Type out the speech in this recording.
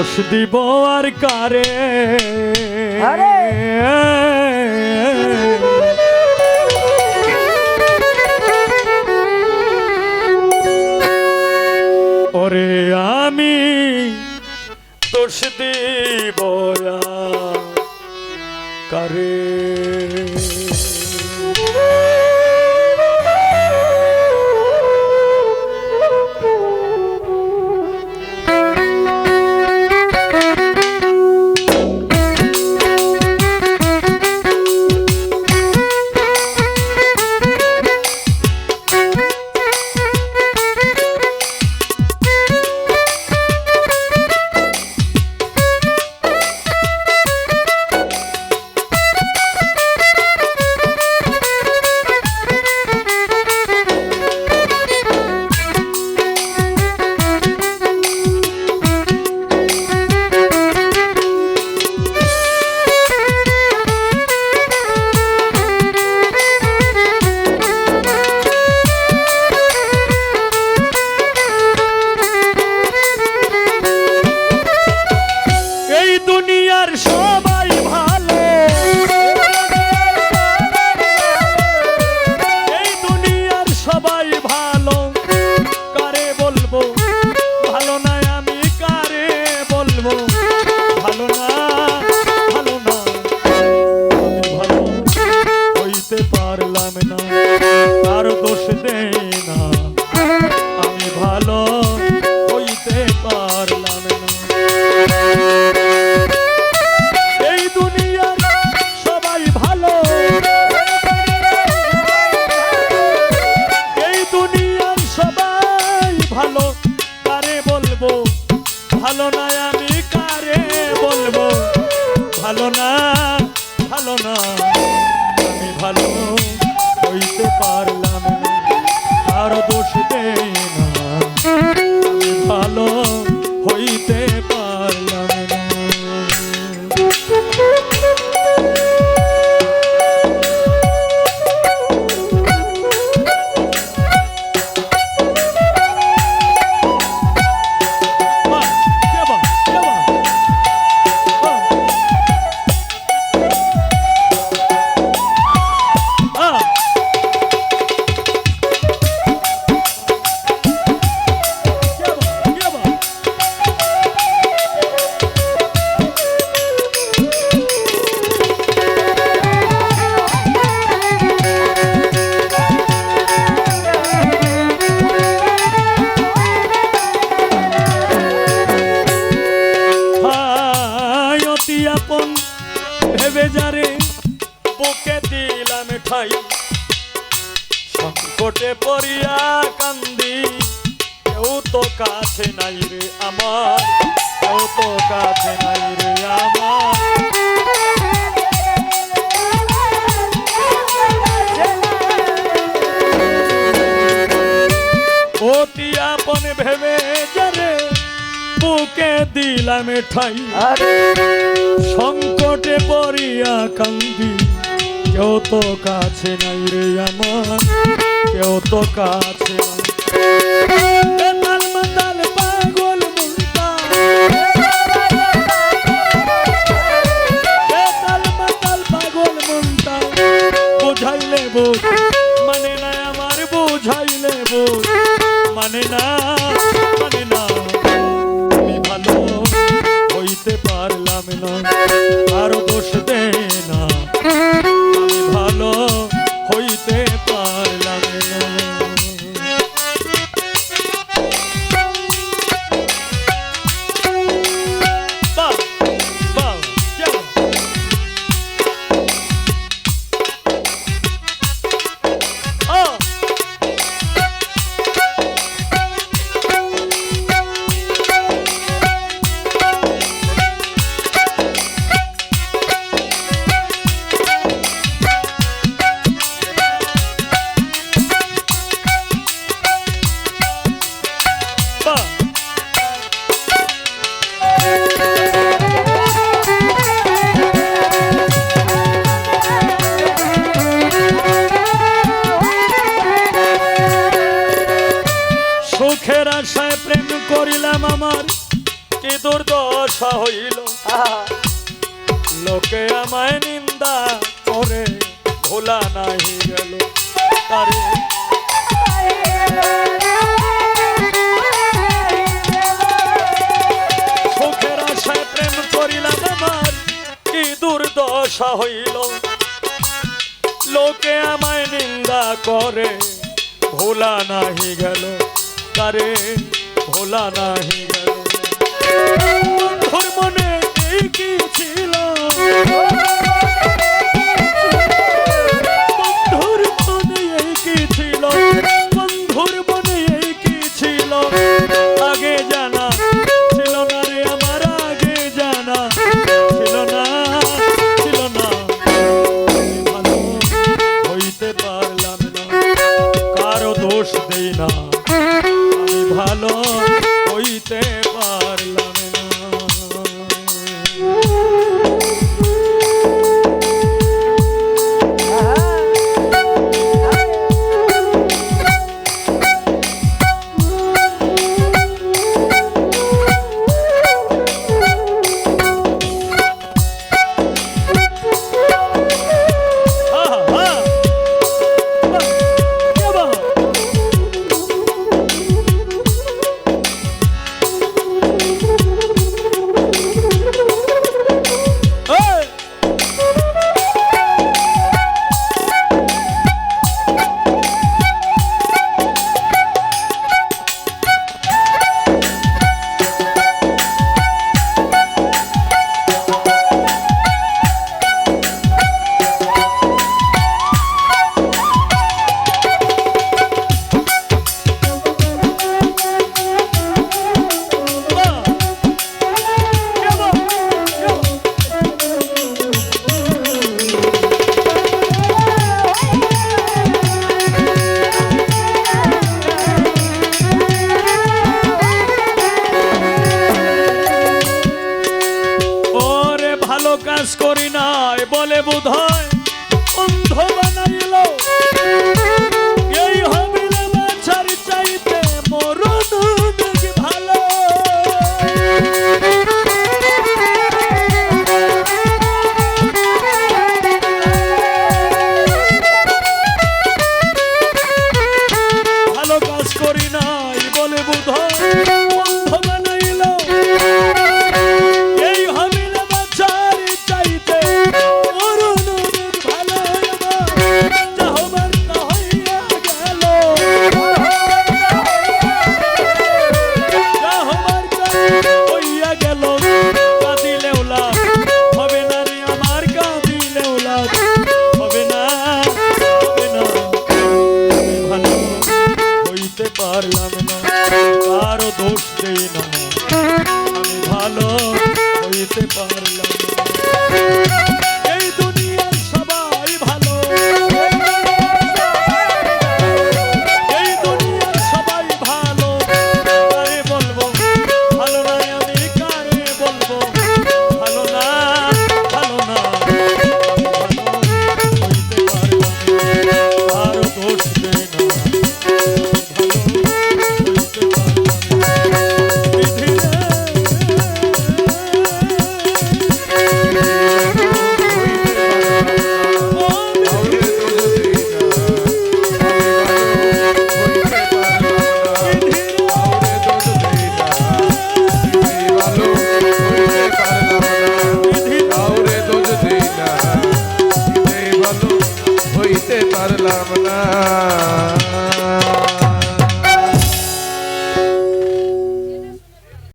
দোষ দিব আর কারে ওরে আমি দোষ দিব আর কারে ভালো না আমি কারে বলবো ভালো না আমি ভালো হইতে পারলাম না আর দোষ দেই না আমি ভালো হইতে পারলাম না বুকে দিলাম ঠাই সংকটে পড়িয়া কান্দি কেউ তো কাছে নাই রে আমার কেউ তো কাছে নাই রে আমার অতি আপন ভেবে যারে বুকে দিলাম ঠাই সংকটে পড়িয়া কান্দি কেউ তো কাছে নাই রে আমার কেউ তো কাছে নাই মাতাল পাগল মুন্তা মাতাল পাগল মুন্তা বুঝাইলে বুঝ মানে না আমার বুঝাইলে বুঝ মানে না আমি ভালো হইতে পারলাম না আর দোষ দে না আমি ভালো হইতে পারলাম না সুখের আশায় প্রেম করিলাম আমার কি দুর্দশা হইল, লোকে আমায় নিন্দা করে ভোলা নাহি গেল তারে। সুখের আশায় প্রেম করিলাম আমার কি দুর্দশা হইল, লোকে আমায় নিন্দা করে ভোলা নাহি গেল তারে, ভোলা নাহি গেল। বন্ধুর মনে এই কি ছিল, বন্ধুর মনে এই কি ছিল, বন্ধুর মনে এই কি ছিল, আগে জানা ছিল না রে আমার, আগে জানা ছিল না, ছিল না। ভালো হইতে পারলাম না, কারো দোষ দেই না, আমি ভালো হইতে পারলাম না। কাজ করি নাই বলে বোধহয় অন্ধ বানাইল, এই হবিল বাছার চাইতে মরণ দেখি ভালো। ভালো কাজ করি নাই বলে বোধহয় অন্ধ বানাইল, এই হবিল বাছার চাইতে মরণ দেখি ভালো। পারলাম না, কারো দোষ দেই না, আমি ভালো হইতে পারলাম না। এই দুনিয়ার সবাই ভালো, এই দুনিয়ার সবাই ভালো, কারে বলবো ভালো না, আমি কারে বলবো ভালো না, ভালো না, ভালো হইতে পারলাম না, কারো দোষ দেই না। পারলাম না।